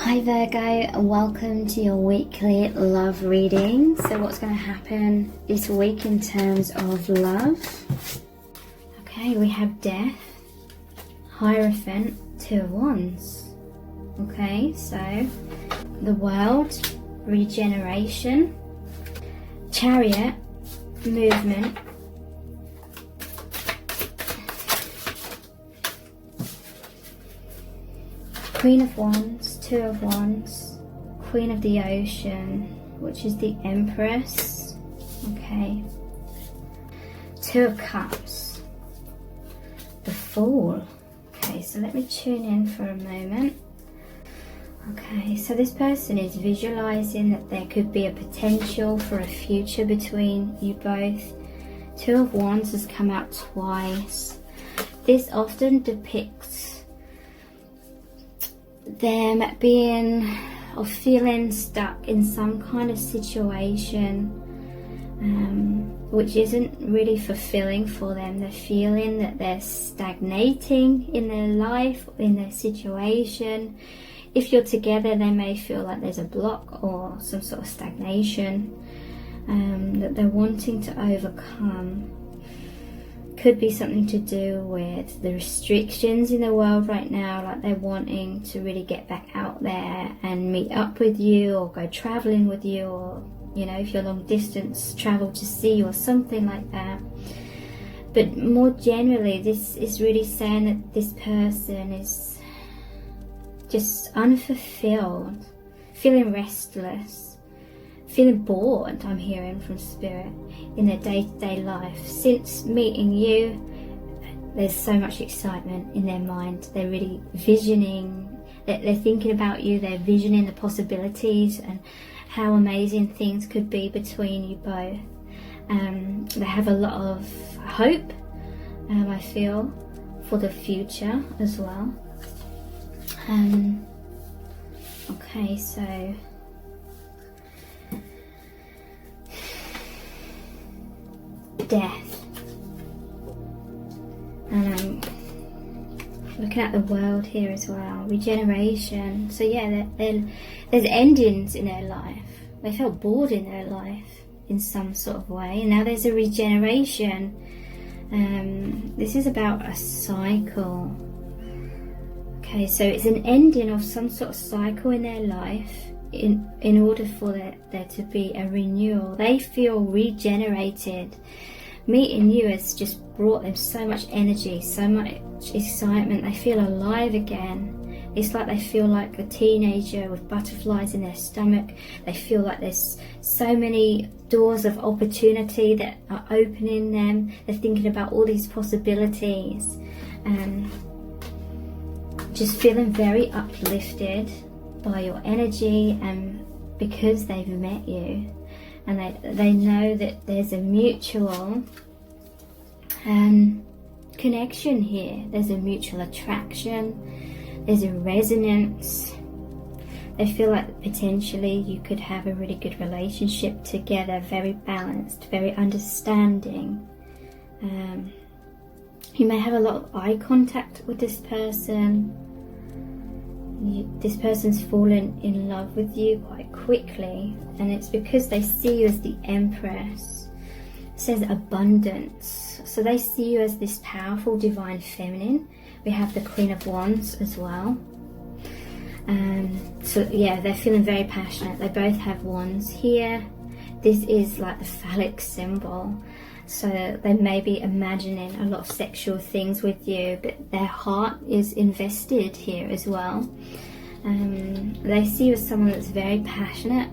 Hi Virgo, and welcome to your weekly love reading. So what's going to happen this week in terms of love? Okay, we have Death, Hierophant, Two of Wands. Okay, so the World, Regeneration, Chariot, Movement, Queen of Wands, Two of Wands, Queen of the Ocean, which is the Empress. Okay. Two of Cups, the Fool. Okay, so let me tune in for a moment. Okay, so this person is visualizing that there could be a potential for a future between you both. Two of Wands has come out twice. This often depicts them being or feeling stuck in some kind of situation which isn't really fulfilling for them. They're feeling that they're stagnating in their life, in their situation. If you're together, they may feel like there's a block or some sort of stagnation that they're wanting to overcome. Could be something to do with the restrictions in the world right now, like they're wanting to really get back out there and meet up with you or go traveling with you, or you know, if you're long distance, travel to see you or something like that. But more generally, this is really saying that this person is just unfulfilled, feeling restless, feeling bored, I'm hearing from Spirit, in their day-to-day life. Since meeting you, there's so much excitement in their mind. They're really visioning, they're thinking about you, they're visioning the possibilities and how amazing things could be between you both. They have a lot of hope, I feel, for the future as well. Okay, so Death, and I'm looking at the World here as well. Regeneration. So yeah, there's endings in their life. They felt bored in their life in some sort of way, and now there's a regeneration. This is about a cycle. Okay, so it's an ending of some sort of cycle in their life. In order for there to be a renewal, they feel regenerated. Meeting you has just brought them so much energy, so much excitement. They feel alive again. It's like they feel like a teenager with butterflies in their stomach. They feel like there's so many doors of opportunity that are opening them. They're thinking about all these possibilities and just feeling very uplifted by your energy, and because they've met you, and they know that there's a mutual connection here. There's a mutual attraction, there's a resonance. They feel like potentially you could have a really good relationship together, very balanced, very understanding. You may have a lot of eye contact with this person. This person's fallen in love with you quite quickly, and it's because they see you as the Empress. It says abundance, so they see you as this powerful divine feminine. We have the Queen of Wands as well. So yeah, they're feeling very passionate. They both have wands here. This is like the phallic symbol. So they may be imagining a lot of sexual things with you, but their heart is invested here as well. They see you as someone that's very passionate,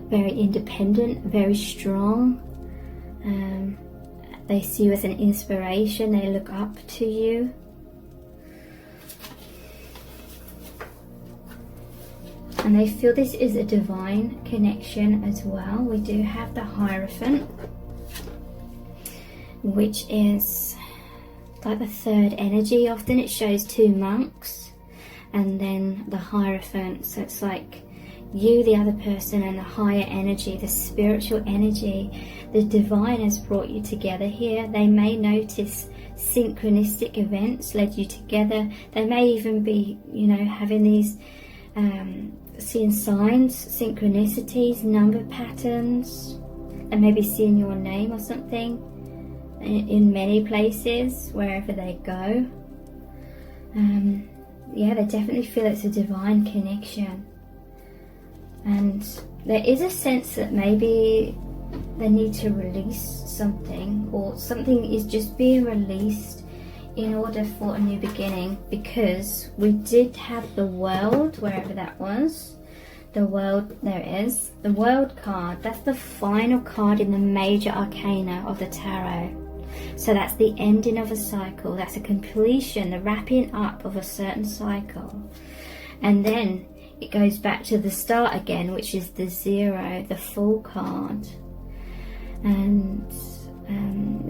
very independent, very strong. They see you as an inspiration. They look up to you. And they feel this is a divine connection as well. We do have the Hierophant, which is like the third energy. Often it shows two monks and then the Hierophant. So it's like you, the other person, and the higher energy, the spiritual energy. The divine has brought you together here. They may notice synchronistic events led you together. They may even be, you know, having these seeing signs, synchronicities, number patterns, and maybe seeing your name or something in many places wherever they go. Yeah, they definitely feel it's a divine connection, and there is a sense that maybe they need to release something, or something is just being released in order for a new beginning, because we did have the World, wherever that was. The World, there it is. The World card, that's the final card in the major arcana of the tarot. So that's the ending of a cycle, that's a completion, the wrapping up of a certain cycle. And then it goes back to the start again, which is the 0, the Fool card. And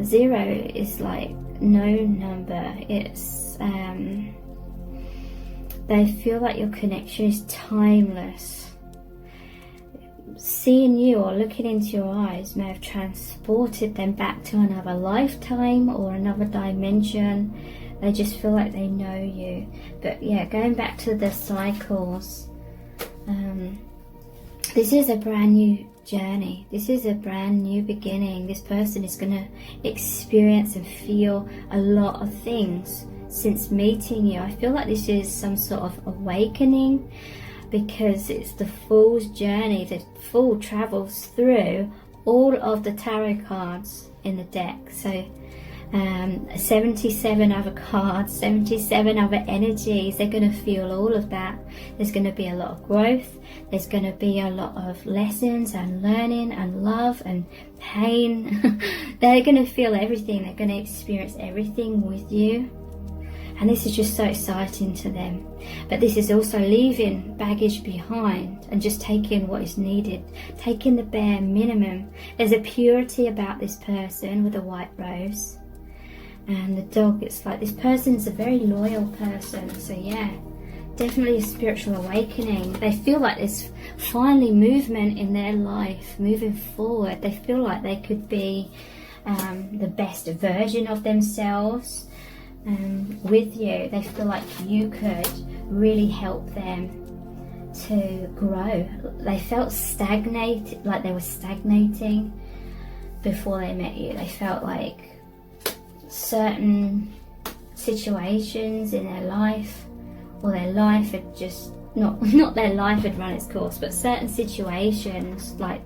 0 is like no number. It's they feel like your connection is timeless. Seeing you or looking into your eyes may have transported them back to another lifetime or another dimension. They just feel like they know you. But yeah, going back to the cycles, this is a brand new journey. This is a brand new beginning. This person is going to experience and feel a lot of things since meeting you. I feel like this is some sort of awakening, because it's the Fool's journey. The Fool travels through all of the tarot cards in the deck. So 77 other cards, 77 other energies. They're going to feel all of that. There's going to be a lot of growth. There's going to be a lot of lessons and learning and love and pain. They're going to feel everything. They're going to experience everything with you. And this is just so exciting to them. But this is also leaving baggage behind and just taking what is needed, taking the bare minimum. There's a purity about this person with a white rose. And the dog, it's like this person is a very loyal person. So yeah, definitely a spiritual awakening. They feel like there's finally movement in their life, moving forward. They feel like they could be the best version of themselves. With you, they feel like you could really help them to grow. They felt stagnated, like they were stagnating before they met you. They felt like certain situations in their life, or their life had just not their life had run its course, but certain situations, like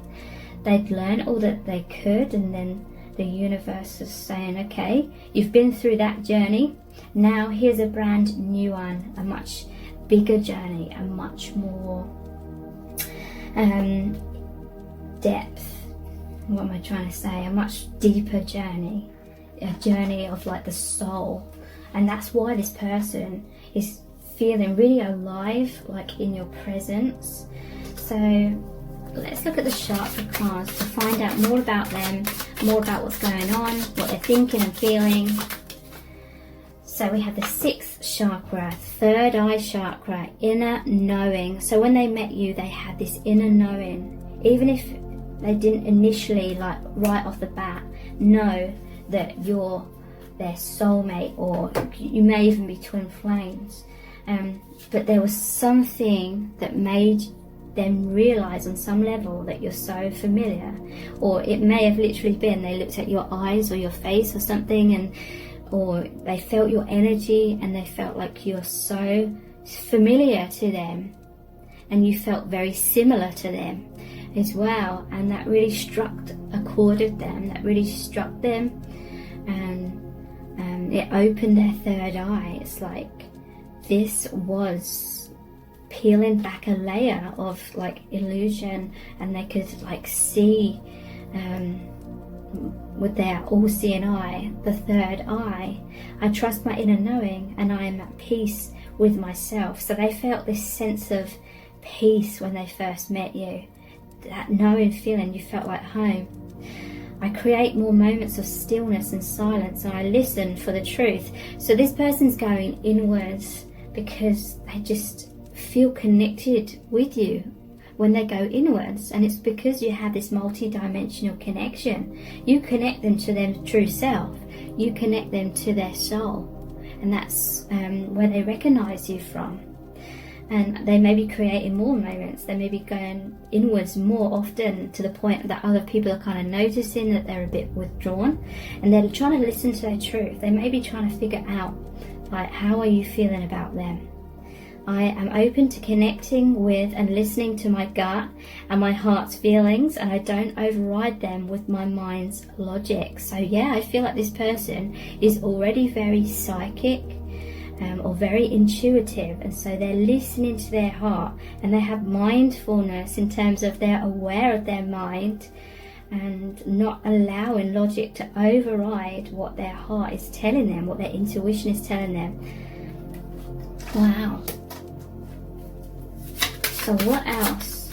they'd learned all that they could, and then the universe is saying, okay, you've been through that journey, now here's a brand new one, a much bigger journey, a much more depth, what am I trying to say, a much deeper journey, a journey of like the soul. And that's why this person is feeling really alive, like in your presence. So let's look at the chakra cards to find out more about them, more about what's going on, what they're thinking and feeling. So we have the 6th chakra, third eye chakra, inner knowing. So when they met you, they had this inner knowing. Even if they didn't initially, like right off the bat, know that you're their soulmate, or you may even be twin flames. But there was something that made them realize on some level that you're so familiar, or it may have literally been they looked at your eyes or your face or something, or they felt your energy and they felt like you're so familiar to them, and you felt very similar to them as well, and that really struck a chord with them, that really struck them, and it opened their third eye. It's like this was peeling back a layer of like illusion, and they could like see with their all-seeing eye, the third eye, I trust my inner knowing and I am at peace with myself. So they felt this sense of peace when they first met you, that knowing feeling, you felt like home. I create more moments of stillness and silence, and I listen for the truth. So this person's going inwards because they just feel connected with you when they go inwards, and it's because you have this multi-dimensional connection. You connect them to their true self, you connect them to their soul, and that's where they recognize you from. and they may be creating more moments. They may be going inwards more often, to the point that other people are kind of noticing that they're a bit withdrawn, and they're trying to listen to their truth. They may be trying to figure out, like, how are you feeling about them? I am open to connecting with and listening to my gut and my heart's feelings, and I don't override them with my mind's logic. So yeah, I feel like this person is already very psychic, or very intuitive, and so they're listening to their heart, and they have mindfulness in terms of they're aware of their mind and not allowing logic to override what their heart is telling them, what their intuition is telling them. Wow. So what else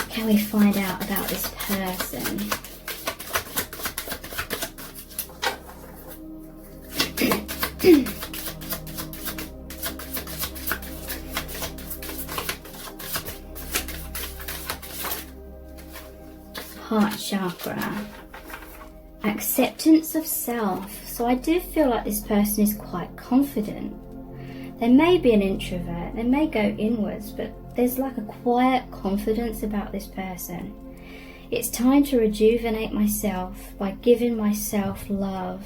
can we find out about this person? Heart chakra. Acceptance of self. So I do feel like this person is quite confident. They may be an introvert, they may go inwards, but there's like a quiet confidence about this person. It's time to rejuvenate myself by giving myself love.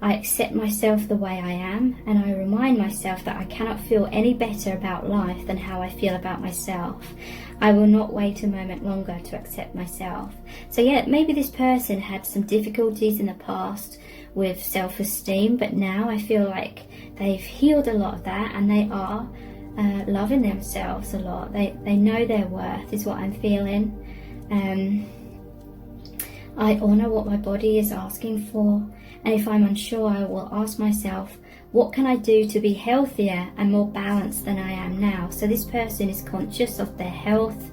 I accept myself the way I am, and I remind myself that I cannot feel any better about life than how I feel about myself. I will not wait a moment longer to accept myself. So yeah, maybe this person had some difficulties in the past with self-esteem, but now I feel like they've healed a lot of that, and they are loving themselves a lot. They know their worth, is what I'm feeling. I honour what my body is asking for, and if I'm unsure, I will ask myself, what can I do to be healthier and more balanced than I am now? So this person is conscious of their health.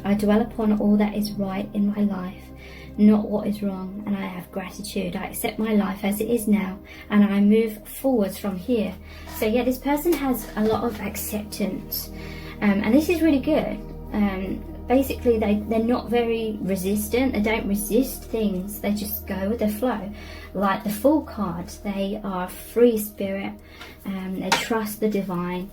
I dwell upon all that is right in my life, not what is wrong, and I have gratitude. I accept my life as it is now, and I move forwards from here. So yeah, this person has a lot of acceptance, and this is really good. Basically, they're not very resistant. They don't resist things. They just go with the flow. Like the Fool card, they are free spirit. They trust the divine,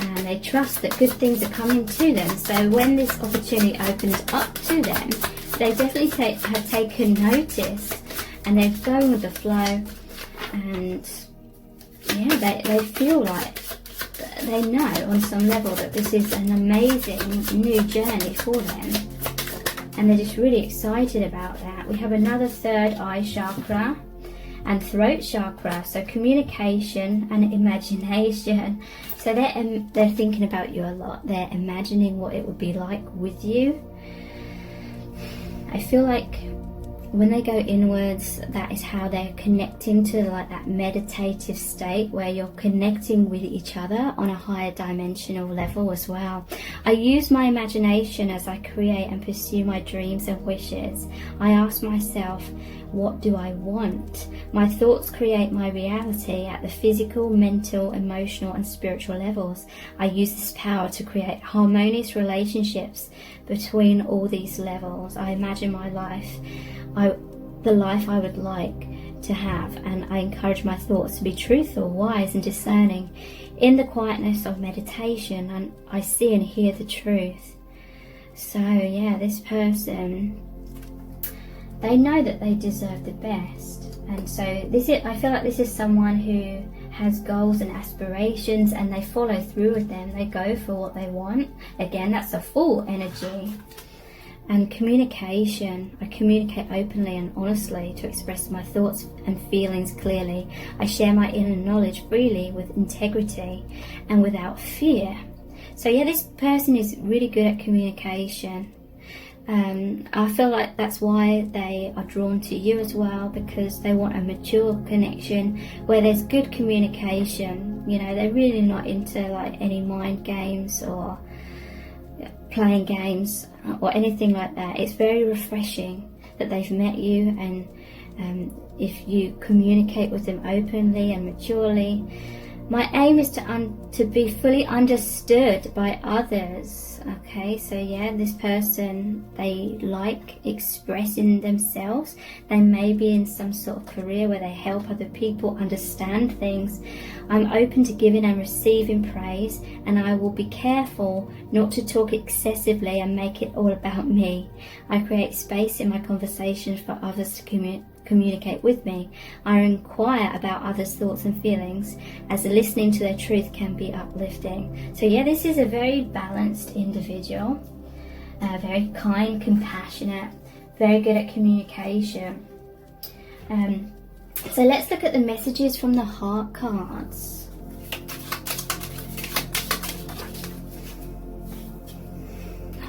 and they trust that good things are coming to them. So when this opportunity opens up to them, they definitely have taken notice, and they're going with the flow. And yeah, they feel like they know on some level that this is an amazing new journey for them, and they're just really excited about that. We have another third eye chakra and throat chakra, so communication and imagination. So they're thinking about you a lot. They're imagining what it would be like with you. I feel like when they go inwards, that is how they're connecting to like that meditative state where you're connecting with each other on a higher dimensional level as well. I use my imagination as I create and pursue my dreams and wishes. I ask myself, what do I want? My thoughts create my reality at the physical, mental, emotional and spiritual levels. I use this power to create harmonious relationships between all these levels. I imagine my life, the life I would like to have, and I encourage my thoughts to be truthful, wise and discerning in the quietness of meditation, and I see and hear the truth. So yeah, this person, they know that they deserve the best, and so I feel like this is someone who has goals and aspirations, and they follow through with them. They go for what they want. Again, that's a Fool energy. And communication, I communicate openly and honestly to express my thoughts and feelings clearly. I share my inner knowledge freely with integrity and without fear. So yeah, this person is really good at communication. I feel like that's why they are drawn to you as well, because they want a mature connection where there's good communication. You know, they're really not into like any mind games or playing games or anything like that. It's very refreshing that they've met you, and if you communicate with them openly and maturely, My aim is to be fully understood by others. Okay, so yeah, this person, they like expressing themselves. They may be in some sort of career where they help other people understand things. I'm open to giving and receiving praise, and I will be careful not to talk excessively and make it all about me. I create space in my conversations for others to communicate with me. I inquire about others' thoughts and feelings, as listening to their truth can be uplifting. So yeah, this is a very balanced individual, very kind, compassionate, very good at communication. So let's look at the messages from the heart cards.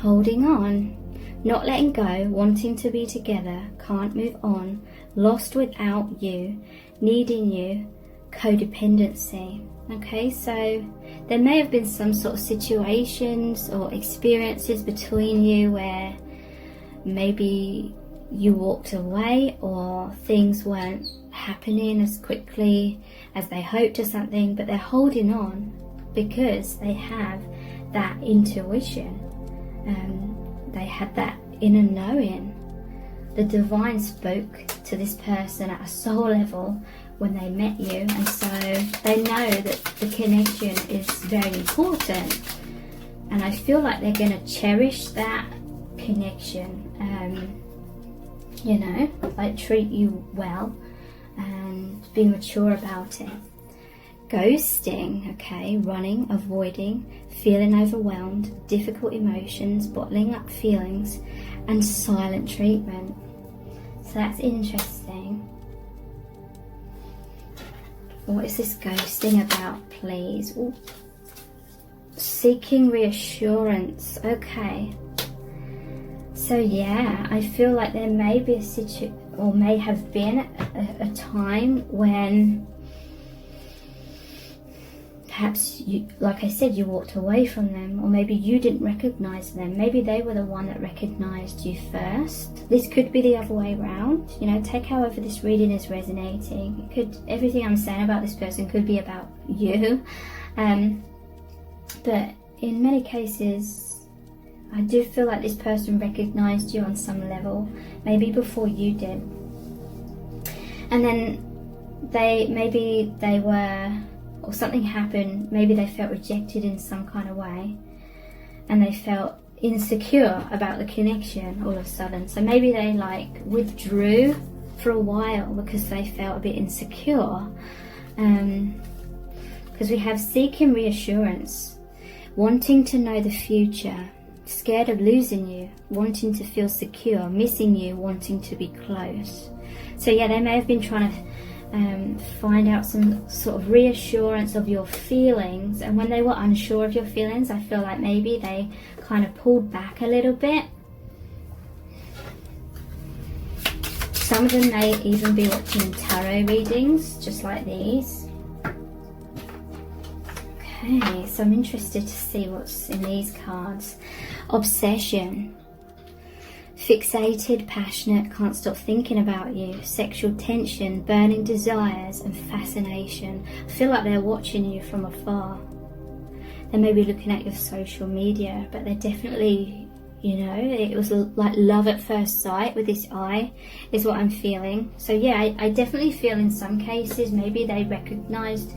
Holding on, not letting go, wanting to be together, can't move on, lost without you, needing you, codependency. Okay, so there may have been some sort of situations or experiences between you where maybe you walked away, or things weren't happening as quickly as they hoped or something, but they're holding on because they have that intuition. They had that inner knowing. The divine spoke to this person at a soul level when they met you, and so they know that the connection is very important, and I feel like they're going to cherish that connection. You know, like treat you well and be mature about it. Ghosting, okay, running, avoiding, feeling overwhelmed, difficult emotions, bottling up feelings, and silent treatment. So that's interesting. What is this ghosting about, please? Ooh. Seeking reassurance, okay. So yeah, I feel like there may be a situation, or may have been a time when perhaps you, like I said, you walked away from them, or maybe you didn't recognize them. Maybe they were the one that recognized you first. This could be the other way around. You know, take however this reading is resonating. It could, everything I'm saying about this person could be about you. But in many cases, I do feel like this person recognized you on some level, maybe before you did. And then maybe they were, or something happened, maybe they felt rejected in some kind of way, and they felt insecure about the connection all of a sudden. So maybe they like withdrew for a while because they felt a bit insecure. Because we have seeking reassurance, wanting to know the future, scared of losing you, wanting to feel secure, missing you, wanting to be close. So yeah, they may have been trying to find out some sort of reassurance of your feelings, and when they were unsure of your feelings, I feel like maybe they kind of pulled back a little bit. Some of them may even be watching tarot readings, just like these. Okay, so I'm interested to see what's in these cards. Obsession. Fixated, passionate, can't stop thinking about you. Sexual tension, burning desires, and fascination. I feel like they're watching you from afar. They may be looking at your social media, but they're definitely, you know, it was like love at first sight with this eye, is what I'm feeling. So yeah, I definitely feel in some cases maybe they recognized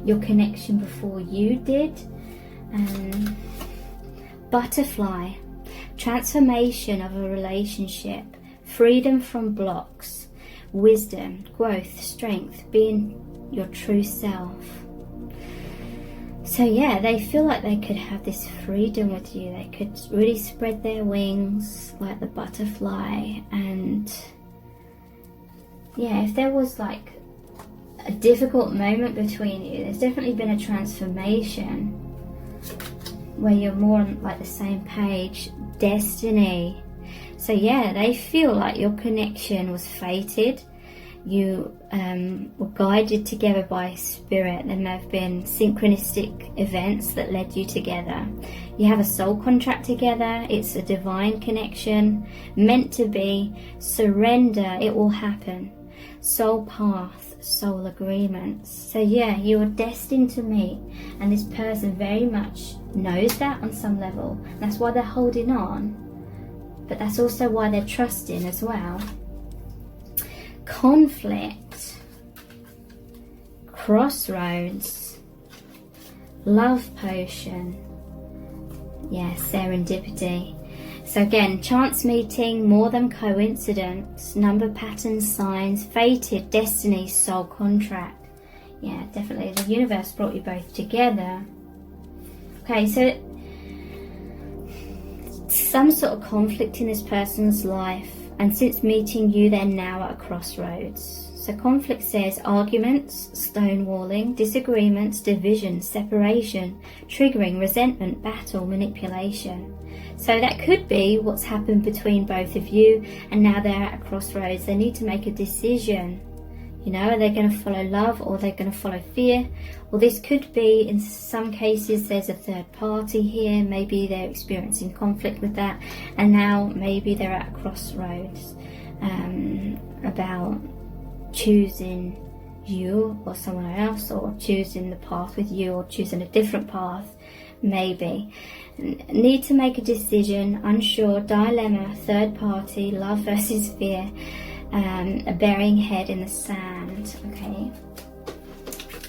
your connection before you did. Butterfly. Transformation of a relationship, freedom from blocks, wisdom, growth, strength, being your true self. So yeah, they feel like they could have this freedom with you. They could really spread their wings like the butterfly. And yeah, if there was like a difficult moment between you, there's definitely been a transformation where you're more on like the same page. Destiny. So yeah, they feel like your connection was fated. You were guided together by spirit. There may have been synchronistic events that led you together. You have a soul contract together. It's a divine connection, meant to be. Surrender, it will happen. soul path, soul agreements. So yeah, you are destined to meet, and this person very much knows that on some level. That's why they're holding on, but that's also why they're trusting as well. Conflict, crossroads, love potion, yeah, serendipity. So again, chance meeting, more than coincidence, number patterns, signs, fated, destiny, soul contract. Yeah, definitely the universe brought you both together. Okay, so some sort of conflict in this person's life, and since meeting you, they're now at a crossroads. So conflict says arguments, stonewalling, disagreements, division, separation, triggering, resentment, battle, manipulation. So that could be what's happened between both of you, and now they're at a crossroads. They need to make a decision. You know, are they going to follow love, or are they going to follow fear? Or this could be, in some cases, there's a third party here. Maybe they're experiencing conflict with that, and now maybe they're at a crossroads about choosing you or someone else, or choosing the path with you, or choosing a different path. Maybe need to make a decision, unsure, dilemma, third party, love versus fear, a burying head in the sand. Okay,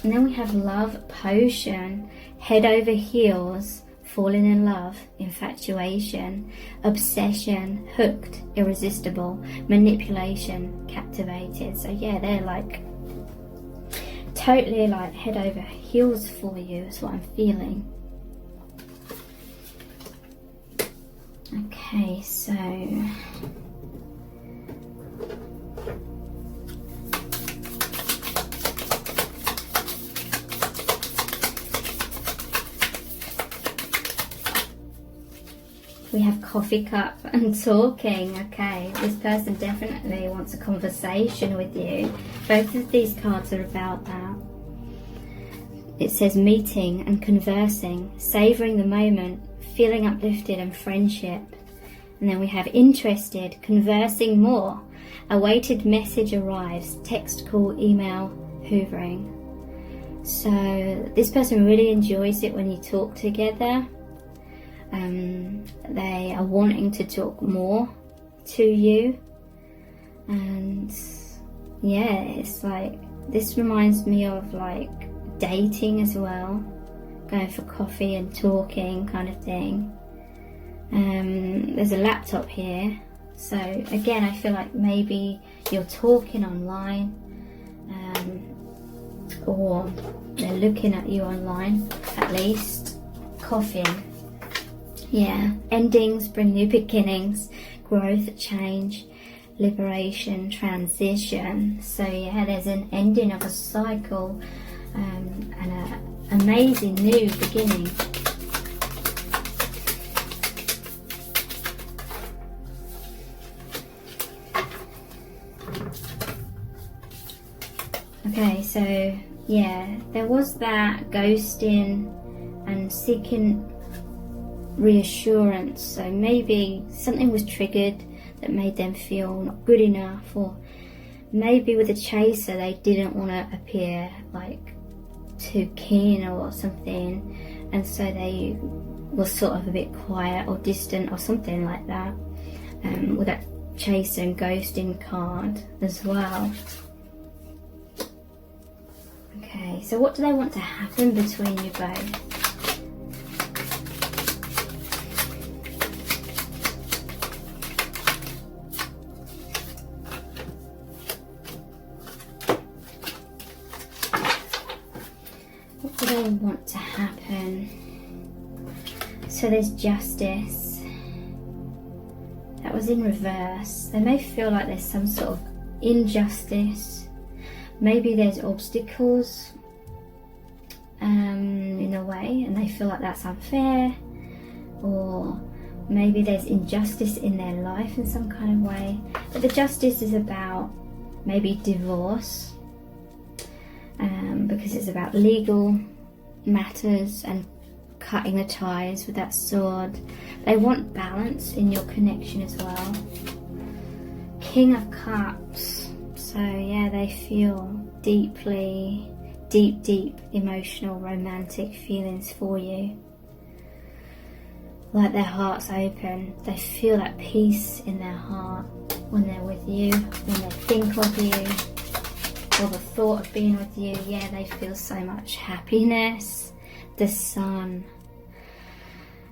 and then we have love potion, head over heels, falling in love, infatuation, obsession, hooked, irresistible, manipulation, captivated. So yeah, they're like totally like head over heels for you, is what I'm feeling. Okay, so we have coffee cup and talking. Okay, this person definitely wants a conversation with you. Both of these cards are about that. It says meeting and conversing, savouring the moment, feeling uplifted, and friendship. And then we have interested, conversing more, awaited message arrives, text, call, email, hoovering. So this person really enjoys it when you talk together. They are wanting to talk more to you, and yeah, it's like, this reminds me of like dating as well, going for coffee and talking kind of thing. There's a laptop here, so again I feel like maybe you're talking online, or they're looking at you online at least. Coffee, yeah, endings bring new beginnings, growth, change, liberation, transition. So yeah, there's an ending of a cycle, and an amazing new beginning. Okay, so yeah, there was that ghosting and seeking reassurance. So maybe something was triggered that made them feel not good enough, or maybe with a chaser they didn't want to appear like too keen or something, and so they were sort of a bit quiet or distant or something like that, with that chaser and ghosting card as well. Okay, so what do they want to happen between you both? What do they want to happen? So there's justice. That was in reverse. They may feel like there's some sort of injustice. Maybe there's obstacles in a way, and they feel like that's unfair. Or maybe there's injustice in their life in some kind of way. But the justice is about maybe divorce, because it's about legal matters and cutting the ties with that sword. They want balance in your connection as well. King of Cups. So yeah, they feel deeply, deep emotional, romantic feelings for you. Like their heart's open. They feel that peace in their heart when they're with you, when they think of you, or the thought of being with you. Yeah, they feel so much happiness. The Sun.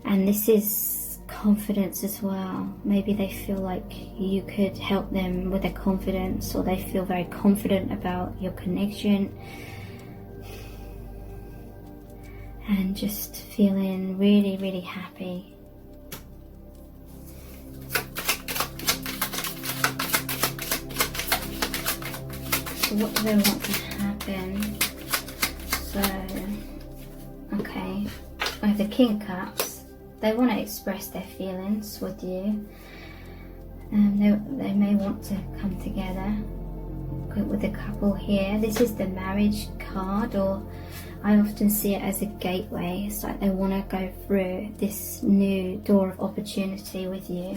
And this is confidence as well. Maybe they feel like you could help them with their confidence, or they feel very confident about your connection. And just feeling really, really happy. So what do they want to happen? So, okay, I have the King of Cups. They want to express their feelings with you. They may want to come together with the couple here. This is the marriage card, or I often see it as a gateway. It's like they want to go through this new door of opportunity with you.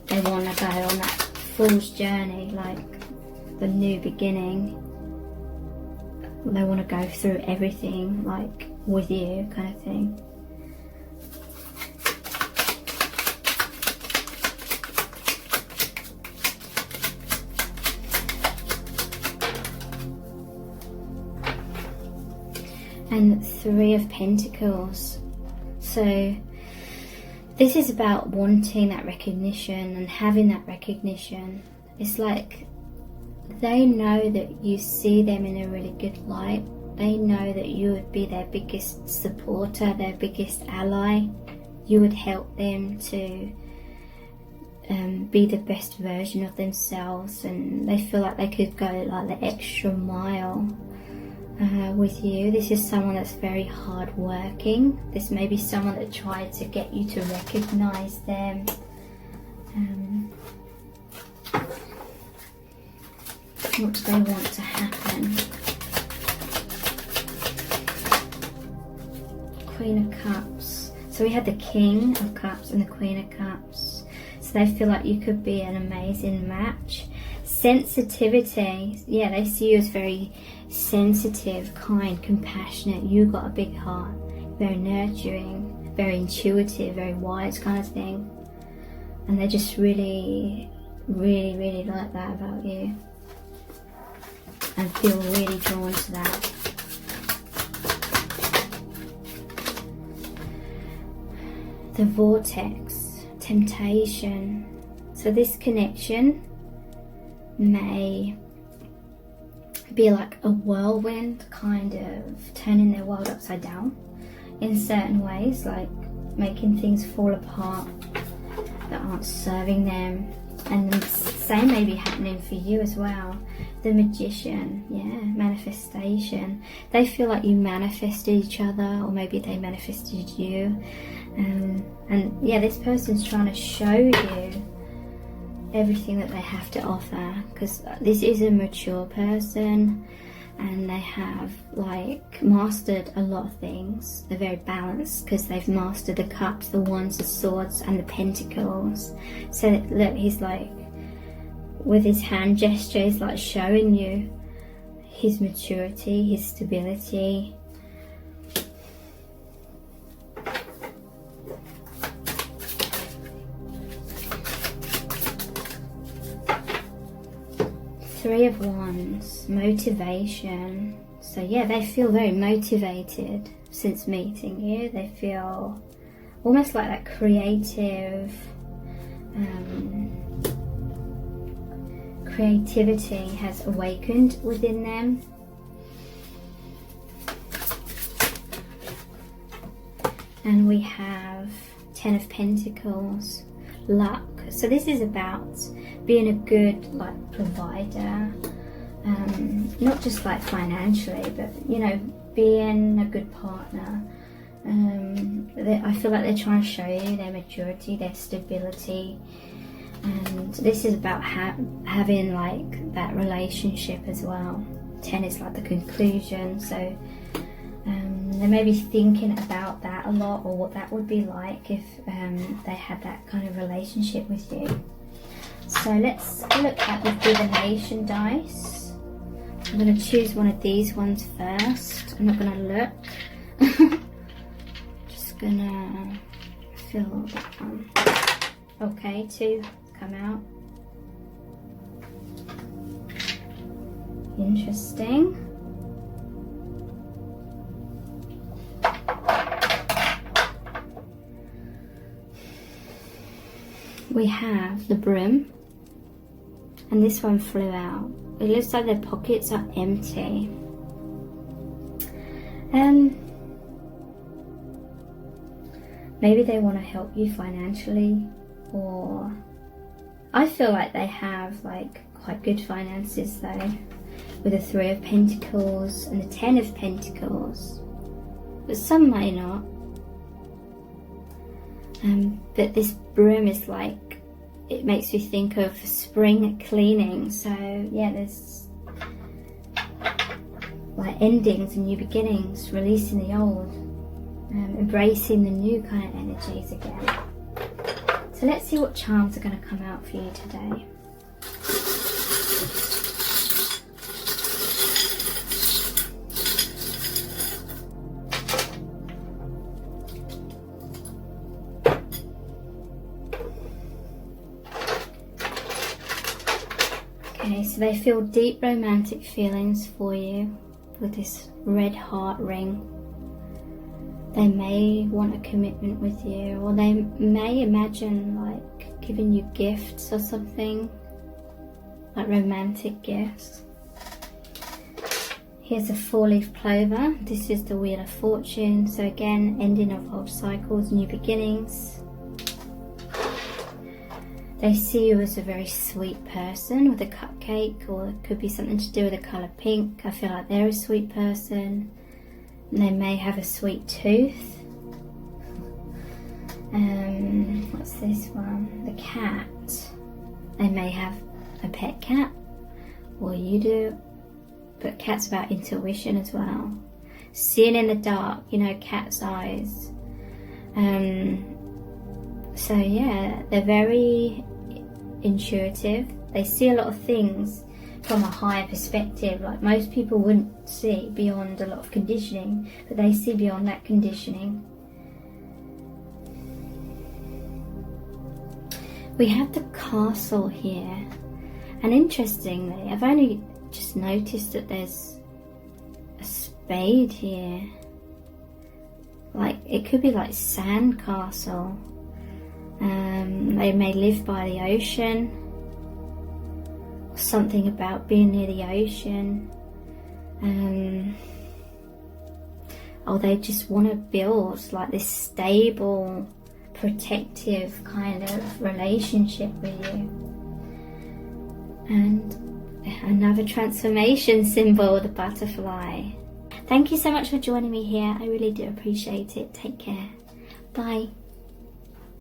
They want to go on that fool's journey, like the new beginning. They want to go through everything, like with you, kind of thing. And Three of Pentacles. So this is about wanting that recognition and having that recognition. It's like they know that you see them in a really good light. They know that you would be their biggest supporter, their biggest ally. You would help them to be the best version of themselves, and they feel like they could go like the extra mile with you. This is someone that's very hardworking. This may be someone that tried to get you to recognize them. What do they want to happen? Queen of Cups. So we had the King of Cups and the Queen of Cups. So they feel like you could be an amazing match. Sensitivity. Yeah, they see you as very sensitive, kind, compassionate. You got a big heart. Very nurturing, very intuitive, very wise kind of thing. And they just really, really, really like that about you. And feel really drawn to that. The Vortex, temptation. So this connection may be like a whirlwind, kind of turning their world upside down in certain ways, like making things fall apart that aren't serving them. And the same may be happening for you as well. The Magician, yeah, manifestation. They feel like you manifested each other, or maybe they manifested you. And yeah, this person's trying to show you everything that they have to offer, because this is a mature person and they have like mastered a lot of things. They're very balanced because they've mastered the Cups, the Wands, the Swords and the Pentacles. So look, he's like, with his hand gesture, he's like showing you his maturity, his stability. Three of Wands, motivation. So yeah, they feel very motivated since meeting you. They feel almost like that creative, creativity has awakened within them. And we have Ten of Pentacles, luck. So this is about being a good like provider, not just like financially, but you know, being a good partner. I feel like they're trying to show you their maturity, their stability, and this is about having like that relationship as well. 10 is like the conclusion, so they may be thinking about that a lot, or what that would be like if they had that kind of relationship with you. So let's look at the divination dice. I'm going to choose one of these ones first. I'm not going to look. Just going to fill that one. Okay, 2 come out. Interesting. We have the broom, and this one flew out. It looks like their pockets are empty. Maybe they want to help you financially, or I feel like they have like quite good finances though, with the 3 of Pentacles and the 10 of Pentacles, but some may not. But this broom is like, it makes you think of spring cleaning. So yeah, there's like endings and new beginnings, releasing the old, embracing the new kind of energies again. So let's see what charms are going to come out for you today. Okay, so they feel deep romantic feelings for you with this red heart ring. They may want a commitment with you, or they may imagine like giving you gifts or something, like romantic gifts. Here's a 4-leaf clover. This is the Wheel of Fortune. So again, ending of old cycles, new beginnings. They see you as a very sweet person with a cupcake, or it could be something to do with the colour pink. I feel like they're a sweet person. They may have a sweet tooth. What's this one? The cat. They may have a pet cat, or you do. But cat's about intuition as well. Seeing in the dark, you know, cat's eyes. So yeah, they're very intuitive. They see a lot of things from a higher perspective, like most people wouldn't see beyond a lot of conditioning, but they see beyond that conditioning. We have the castle here, and interestingly, I've only just noticed that there's a spade here. Like, it could be like sand castle. They may live by the ocean, or something about being near the ocean. Or they just want to build like this stable, protective kind of relationship with you. And another transformation symbol, the butterfly. Thank you so much for joining me here. I really do appreciate it. Take care. Bye.